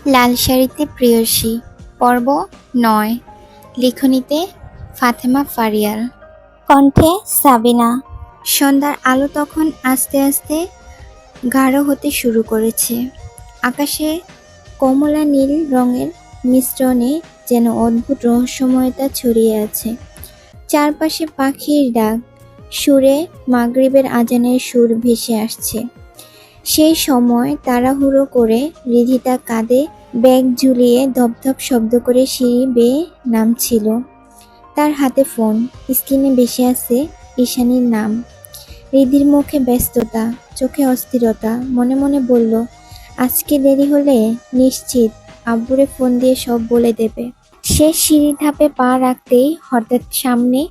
লাল শাড়িতে প্রেয়সী পর্ব ৯। লিখনীতে ফাতেমা ফারিয়াল, কণ্ঠে সাবিনা। সন্ধ্যার আলো তখন আস্তে আস্তে গাঢ় হতে শুরু করেছে। আকাশে কমলা নীল রঙের মিশ্রণে যেন অদ্ভুত রহস্যময়তা ছড়িয়ে আছে। চারপাশে পাখির ডাক সুরে মাগরিবের আজানের সুর ভেসে আসছে। সেই সময় তাড়াহুড়ো করে রিধিতা কাঁধে ব্যাগ ঝুলিয়ে ধপধপ শব্দ করে সিঁড়ি বেয়ে নামছিল। তার হাতে ফোন, স্ক্রিনে ভেসে আছে ঈশানীর নাম। রিধির মুখে ব্যস্ততা, চোখে অস্থিরতা, মনে মনে বলল, আজকে দেরি হলে নিশ্চিত আব্বুরে ফোন দিয়ে সব বলে দেবে। সে সিঁড়ির ধাপে পা রাখতেই হঠাৎ সামনে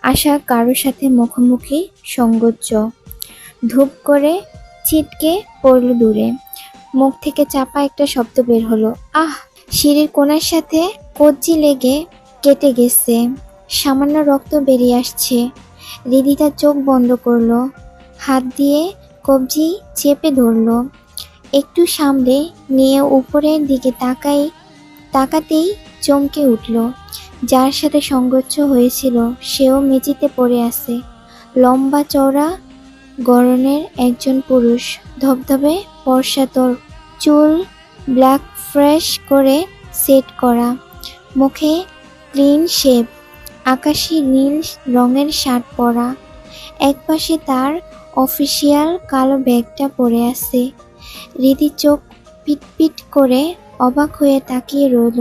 আসা কারোর সাথে মুখোমুখি সংগোচ্চ ধূপ করে ছিটকে পড়ল দূরে। মুখ থেকে চাপা একটা শব্দ বের হলো, আহ! সিঁড়ির কোণার সাথে কবজি লেগে কেটে গেছে, সামান্য রক্ত বেরিয়ে আসছে। রিধিতা চোখ বন্ধ করলো, হাত দিয়ে কবজি চেপে ধরলো। একটু সামলে নিয়ে উপরের দিকে তাকাতেই চমকে উঠল। যার সাথে সংঘর্ষ হয়েছিল সেও মেঝেতে পড়ে আছে। লম্বা চওড়া গড়নের একজন পুরুষ, ধবধবে ফর্সাতর চুল ব্ল্যাক ফ্রেশ করে সেট করা, মুখে ক্লিন শেভ, আকাশি নীল রঙের শার্ট পরা। একপাশে তার অফিসিয়াল কালো ব্যাগটা পড়ে আছে। রিধি চোখ পিটপিট করে অবাক হয়ে তাকিয়ে রইল।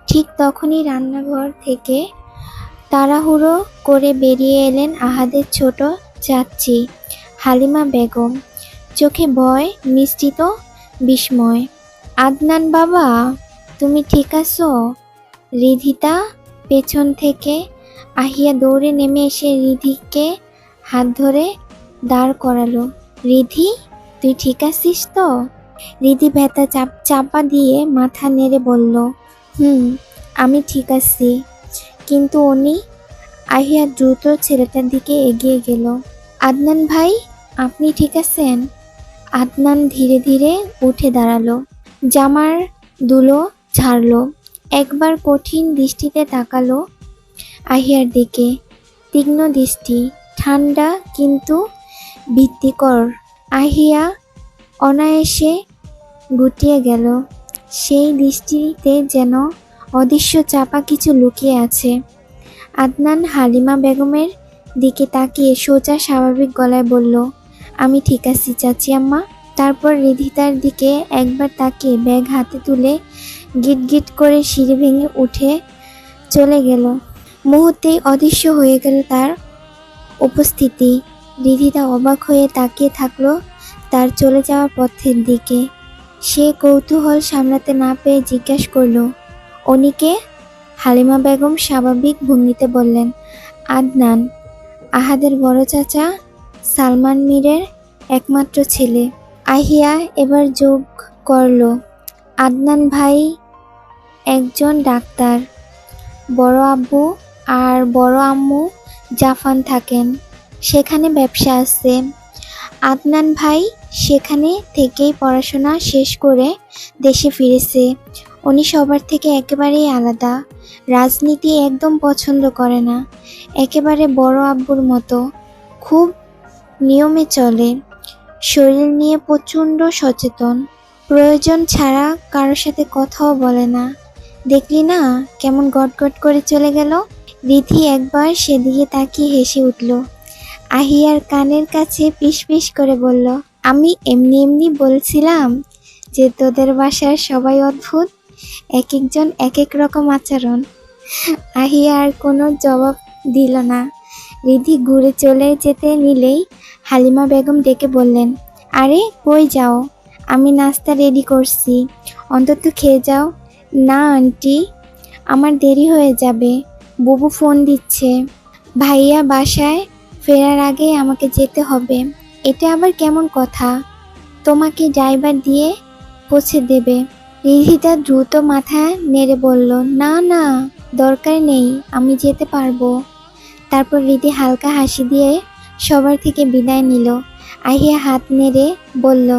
ঠিক তখনই রান্নাঘর থেকে তাড়াহুড়ো করে বেরিয়ে এলেন আহাদের ছোট চাচি হালিমা বেগম। চোখে ভয় মিশ্রিত বিস্ময়। আদনান বাবা, তুমি ঠিক আছো? রিধিতা পেছন থেকে আহিয়া দৌড়ে নেমে এসে রিধিকে হাত ধরে দাঁড় করালো। রিধি, তুই ঠিক আছিস তো? রিধি ব্যথা চাপা দিয়ে মাথা নেড়ে বলল, আমি ঠিক আছি। কিন্তু উনি? আহিয়া দ্রুত ছেলেটার দিকে এগিয়ে গেল। আদনান ভাই, আপনি ঠিক আছেন? আদনান ধীরে ধীরে উঠে দাঁড়ালো, জামার দুলো ঝাড়লো, একবার কঠিন দৃষ্টিতে তাকালো আহিয়ার দিকে। তীক্ষ্ণ দৃষ্টি, ঠান্ডা কিন্তু ভীতিকর। আহিয়া অনায়াসে গুটিয়ে গেল। সেই দৃষ্টিতে যেন অদৃশ্য চাপা কিছু লুকিয়ে আছে। আদনান হালিমা বেগমের দিকে তাকিয়ে সোজা স্বাভাবিক গলায় বলল, আমি ঠিক আছি চাচি আম্মা। তারপর রিধিতার দিকে একবার তাকিয়ে ব্যাগ হাতে তুলে গিট গিট করে সিঁড়ি ভেঙে উঠে চলে গেল। মুহূর্তেই অদৃশ্য হয়ে গেল তার উপস্থিতি। রিধিতা অবাক হয়ে তাকিয়ে থাকলো তার চলে যাওয়ার পথের দিকে। সে কৌতূহল সামলাতে না পেরে জিজ্ঞাসা করল, উনিকে? হালিমা বেগম স্বাভাবিক ভঙ্গিতে বললেন, আদনান, আহাদের বড় চাচা সালমান মীরের একমাত্র ছেলে। আহিয়া এবার যোগ করল, আদনান ভাই একজন ডাক্তার। বড় আব্বু আর বড় আম্মু জাপান থাকেন, সেখানে ব্যবসা আছে। আদনান ভাই সেখানে থেকেই পড়াশোনা শেষ করে দেশে ফিরেছে। উনি সবার থেকে একেবারেই আলাদা, রাজনীতি একদম পছন্দ করে না, একেবারে বড় আব্বুর মতো, খুব নিয়মে চলে, শরীর নিয়ে প্রচণ্ড সচেতন, প্রয়োজন ছাড়া কারোর সাথে কথাও বলে না। দেখলি না কেমন গটগট করে চলে গেল? রিধি একবার সেদিকে তাকিয়ে হেসে উঠল। আহিয়ার কানের কাছে পিস পিস করে বলল, আমি এমনি এমনি বলছিলাম যে তোদের বাসার সবাই অদ্ভুত, এক একজন এক এক রকম আচরণ। আহিয়া আর কোনো জবাব দিল না। রিধি ঘুরে চলে যেতে নিলেই হালিমা বেগম ডেকে বললেন, আরে কই যাও? আমি নাস্তা রেডি করছি, অন্তত খেয়ে যাও। না আন্টি, আমার দেরি হয়ে যাবে, বুবু ফোন দিচ্ছে, ভাইয়া বাসায় ফেরার আগে আমাকে যেতে হবে। এটা আবার কেমন কথা? তোমাকে ড্রাইভার দিয়ে পৌঁছে দেবে। রিধিতা দ্রুত মাথা নেড়ে বলল, না না, দরকার নেই, আমি যেতে পারবো। তারপর রিধি হালকা হাসি দিয়ে সবার থেকে বিদায় নিল। আহিয়া হাত নেড়ে বলল,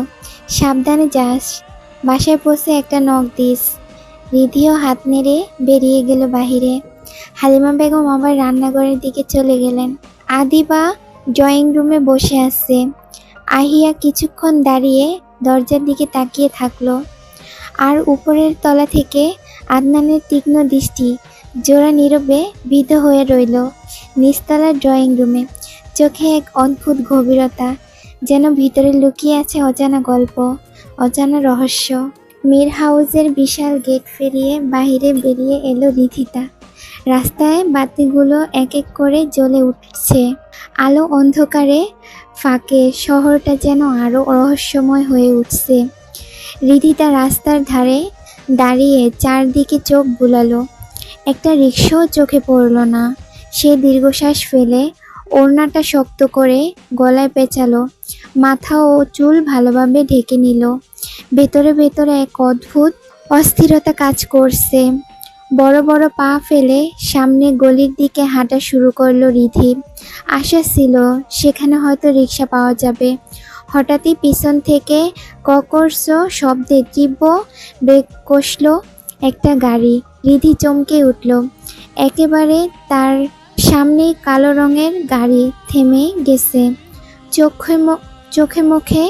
সাবধানে যাস। বাসায় পৌঁছে একটা নখ দিস। রিধিও হাত নেড়ে বেরিয়ে গেল বাহিরে। হালিমা বেগম আবার রান্নাঘরের দিকে চলে গেলেন। আদিবা ড্রয়িং রুমে বসে আছে। আহিয়া কিছুক্ষণ দাঁড়িয়ে দরজার দিকে তাকিয়ে থাকলো। আর উপরের তলা থেকে আদনানের তীক্ষ্ণ দৃষ্টি জোড়া নীরবে বিদ্ধ হয়ে রইল নিচতলার ড্রয়িং রুমে। চোখে এক অদ্ভুত গভীরতা, যেন ভিতরে লুকিয়ে আছে অজানা গল্প, অজানা রহস্য। মীর হাউসের বিশাল গেট পেরিয়ে বাহিরে বেরিয়ে এলো রিধিতা। রাস্তায় বাতিগুলো এক এক করে জ্বলে উঠছে। আলো অন্ধকারে ফাঁকে শহরটা যেন আরো রহস্যময় হয়ে উঠছে। রিধিতা রাস্তার ধারে দাঁড়িয়ে চারদিকে চোখ বুলালো। একটা রিকশাও চোখে পড়ল না। সে দীর্ঘশ্বাস ফেলে ওড়নাটা শক্ত করে গলায় পেঁচালো, মাথা ও চুল ভালোভাবে ঢেকে নিল। ভেতরে ভেতরে এক অদ্ভুত অস্থিরতা কাজ করছে। বড় বড় পা ফেলে সামনে গলির দিকে হাঁটা শুরু করলো রিধি। আশা ছিল সেখানে হয়তো রিকশা পাওয়া যাবে। হঠাৎই পিছন থেকে ককর্ষ শব্দে তীব্র ব্রেক কষল একটা গাড়ি। রিধি চমকে উঠল। একেবারে তার সামনেই কালো রঙের গাড়ি থেমে গেছে। চোখে মুখে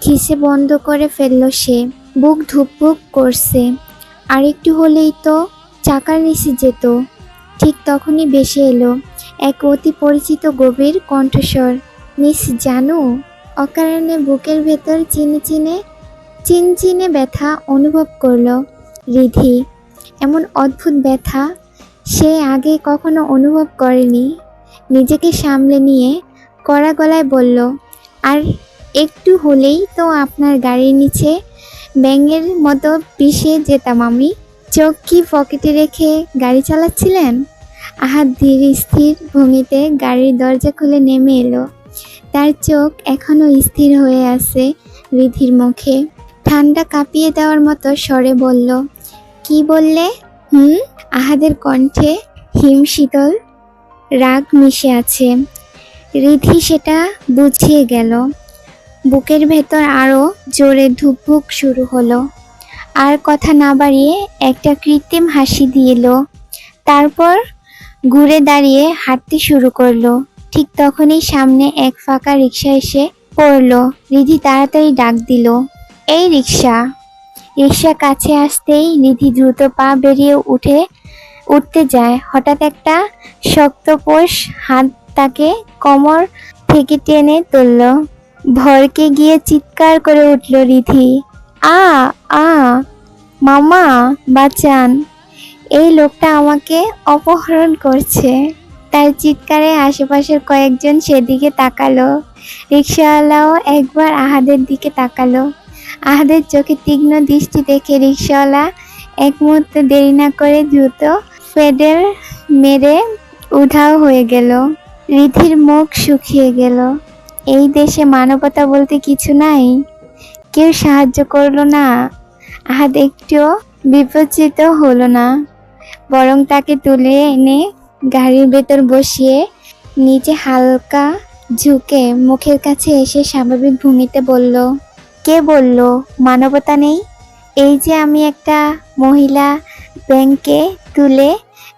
খিসে বন্ধ করে ফেলল সে। বুক ধুকপুক করছে। আরেকটু হলেই তো চাকার নিচে যেত। ঠিক তখনই ভেসে এলো এক অতি পরিচিত গভীর কণ্ঠস্বর, মিস জানু। অকারণে বুকের ভেতর চিনচিনে ব্যথা অনুভব করল রিধি। এমন অদ্ভুত ব্যথা সে আগে কখনো অনুভব করেনি। নিজেকে সামলে নিয়ে কড়া গলায় বলল, আর একটু হলেই তো আপনার গাড়ির নিচে ব্যাঙের মতো পিষে যেতাম আমি। চোখ কি পকেটে রেখে গাড়ি চালাচ্ছিলেন? আহাদ ধীর স্থির ভঙ্গিতে গাড়ির দরজা খুলে নেমে এলো। তার চোখ এখনো স্থির হয়ে আছে রিধির মুখে। ঠান্ডা কাঁপিয়ে দেওয়ার মতো স্বরে বলল, কি বললে? আহাদের কণ্ঠে হিমশীতল রাগ মিশে আছে। রিধি সেটা বুঝিয়ে গেল। বুকের ভেতর আরো জোরে ধুকপুক শুরু হলো। আর কথা না বাড়িয়ে একটা কৃত্রিম হাসি দিল। তারপর ঘুরে দাঁড়িয়ে হাঁটতে শুরু করলো। ঠিক তখনই সামনে এক ফাঁকা রিকশা এসে পড়লো। রিধি তাড়াতাড়ি ডাক দিল, এই রিকশা। রিকশা কাছে আসতেই রিধি দ্রুত পা বেরিয়ে উঠতে যায়। হঠাৎ একটা শক্তপোষ হাত তাকে কোমর থেকে টেনে তুলল। ভরকে গিয়ে চিৎকার করে উঠল রিধি, আ আ মামা, বাঁচান, এই লোকটা আমাকে অপহরণ করছে। তার চিৎকারে আশেপাশের কয়েকজন সেদিকে তাকালো। রিকশাওয়ালাও একবার আহাদের দিকে তাকালো। আহাদের চোখে তীক্ষ্ণ দৃষ্টি দেখে রিকশাওয়ালা এক মুহূর্ত দেরি না করে দ্রুত পেডেল মেরে উধাও হয়ে গেল। রিধির মুখ শুকিয়ে গেল। এই দেশে মানবতা বলতে কিছু নাই। কেউ সাহায্য করলো না। আহাদ একটুও বিপর্যিত হলো না, বরং তাকে তুলে এনে গাড়ির ভেতর বসিয়ে নিচে হালকা ঝুঁকে মুখের কাছে এসে স্বাভাবিক ভঙ্গিতে বলল, কে বলল মানবতা নেই? এই যে আমি একটা মহিলা ব্যাংকে তুলে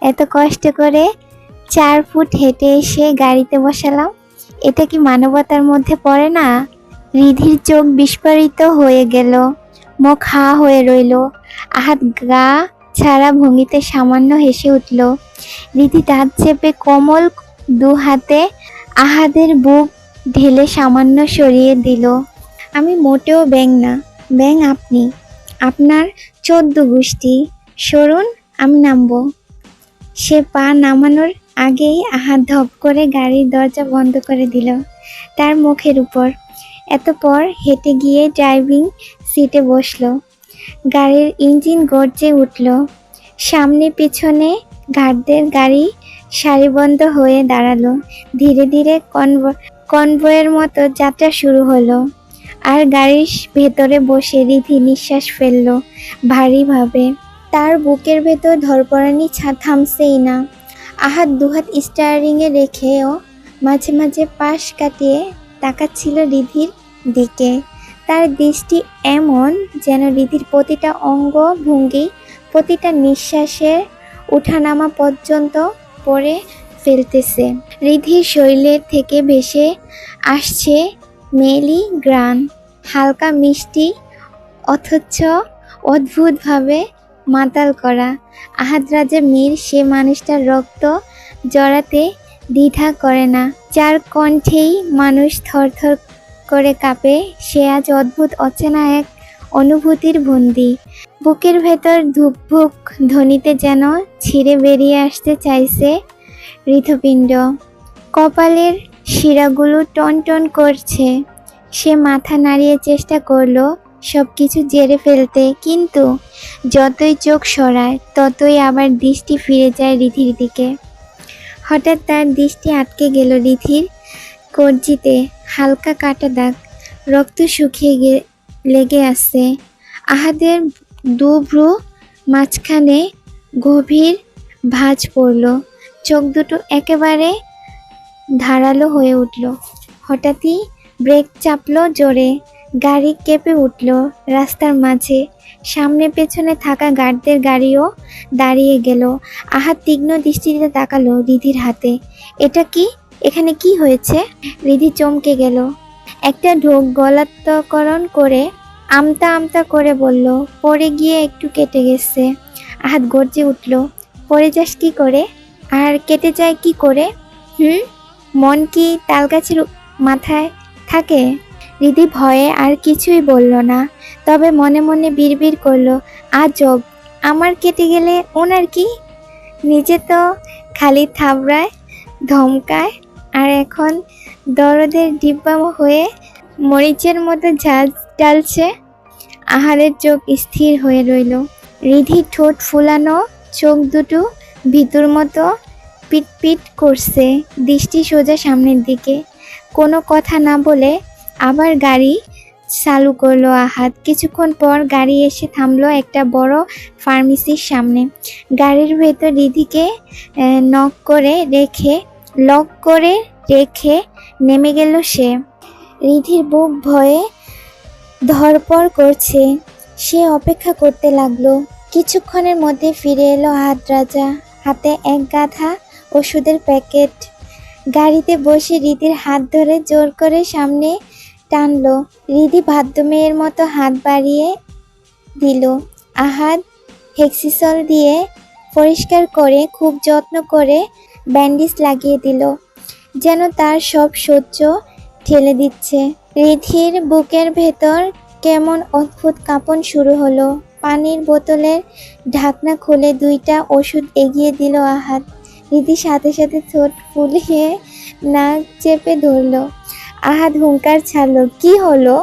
এত কষ্ট করে 4 ফুট হেঁটে এসে গাড়িতে বসালাম, এটা কি মানবতার মধ্যে পড়ে না? রিধির চোখ বিস্ফারিত হয়ে গেল, মুখ হা হয়ে রইল। আহাদ গা ছাড়া ভঙ্গিতে সামান্য হেসে উঠল। রিধি দাঁত চেপে কোমল 2 হাতে আহাদের বুক ঢেলে সামান্য সরিয়ে দিল। আমি মোটেও ব্যাঙ না, ব্যাঙ আপনি, আপনার 14 গোষ্ঠী। সরুন, আমি নামবো। সে পা নামানোর আগেই আহাদ ধপ করে গাড়ির দরজা বন্ধ করে দিল তার মুখের উপর। এতপর হেঁটে গিয়ে ড্রাইভিং সিটে বসলো। গাড়ির ইঞ্জিন গর্জে উঠল। সামনে পিছনে ঘাটদের গাড়ি সারিবদ্ধ হয়ে দাঁড়ালো। ধীরে ধীরে কনভয়ের মতো যাত্রা শুরু হলো। আর গাড়ির ভেতরে বসে রিধি নিঃশ্বাস ফেলল ভারীভাবে। তার বুকের ভেতর ধরপড়ানি থামছেই না। আহাদ 2 হাত স্টিয়ারিংয়ে রেখেও মাঝে মাঝে পাশ কাটিয়ে তাকাচ্ছিল রিধির দিকে। তার দৃষ্টি এমন যেন রিধির প্রতিটা অঙ্গ ভঙ্গি, প্রতিটা নিঃশ্বাসের ওঠানামা পর্যন্ত পড়ে ফেলতেছে। রিধির শরীরের থেকে ভেসে আসছে মেলি গ্রান, হালকা মিষ্টি অথচ অদ্ভুতভাবে মাতাল করা। আহাদ রাজা মীর সে মানুষটার রক্ত জড়াতে দ্বিধা করে না, যার কণ্ঠেই মানুষ থরথর করে কাঁপে। সে আজ অদ্ভুত অচেনা এক অনুভূতির বন্দী। বুকের ভেতর ধুকভুক ধ্বনিতে যেন ছিঁড়ে বেরিয়ে আসতে চাইছে হৃৎপিণ্ড। কপালের শিরাগুলো টনটন করছে। সে মাথা নাড়িয়ে চেষ্টা করলো সব কিছু ঝেড়ে ফেলতে, কিন্তু যতই চোখ সরায় ততই আবার দৃষ্টি ফিরে যায় রিধির দিকে। হঠাৎ তার দৃষ্টি আটকে গেল রিধির কবজিতে, হালকা কাটা দাগ, রক্ত শুকিয়ে লেগে আছে। আহাদের দুভ্রু মাঝখানে গভীর ভাঁজ পড়ল, চোখ দুটো একেবারে ধারালো হয়ে উঠল। হঠাৎই ব্রেক চাপলো জোরে, গাড়ি কেঁপে উঠল রাস্তার মাঝে। সামনে পেছনে থাকা গার্ডদের গাড়িও দাঁড়িয়ে গেল। আহাদ তীক্ষ্ণ দৃষ্টিতে তাকালো রিধির হাতে। এটা কি? এখানে কি হয়েছে? রিধি চমকে গেল। একটা ঢোক গলাত্তকরণ করে আমতা আমতা করে বলল, পড়ে গিয়ে একটু কেটে গেছে। আহাদ গর্জে উঠল, পড়ে যাস কি করে? আর কেটে যায় কি করে? মন কি তালগাছের মাথায় থাকে? রিধি ভয়ে আর কিছুই বলল না, তবে মনে মনে বিড়বিড় করল, আজব, আমার কেটে গেলে ওনার কি? নিজে তো খালি থাবড়ায়, ধমকায়, আর এখন দরদের ডিব্বা হয়ে মরিচের মতো ঝাঁজ ডালছে। আহারের চোখ স্থির হয়ে রইল। রিধির ঠোঁট ফুলানো, চোখ দুটো ভিতর মতো পিটপিট করছে, দৃষ্টি সোজা সামনের দিকে। কোনো কথা না বলে আবার গাড়ি চালু করলো আহাদ। কিছুক্ষণ পর গাড়ি এসে থামলো একটা বড় ফার্মেসির সামনে। গাড়ির ভেতর রিধিকে লক করে রেখে নেমে গেল সে। রিধির বুক ভয়ে ধড়ফড় করছে। সে অপেক্ষা করতে লাগলো। কিছুক্ষণের মধ্যে ফিরে এলো আহাদ রাজা, হাতে এক গাধা ওষুধের প্যাকেট। গাড়িতে বসে রিধির হাত ধরে জোর করে সামনে টানলো। রিধি বাধ্য মেয়ের মতো হাত বাড়িয়ে দিল। আহাদ হেক্সিসল দিয়ে পরিষ্কার করে খুব যত্ন করে ব্যান্ডেজ লাগিয়ে দিল, যেন তার সব সহ্য ঠেলে দিচ্ছে। রিধির বুকের ভেতর কেমন অদ্ভুত কাঁপন শুরু হলো। পানির বোতলের ঢাকনা খুলে 2টা ওষুধ এগিয়ে দিল আহাদ। রিধি সাথে সাথে ঠোঁট ফুলিয়ে নাক চেপে ধরল। আহাদ হুঙ্কার ছাড়ল, কি হলো?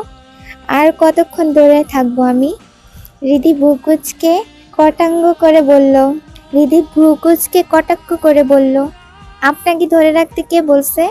আর কতক্ষণ ধরে থাকবো আমি? রিধি ভ্রুকুচকে কটাক্ষ করে বলল, আপনাকে ধরে রাখতে কে বলছে?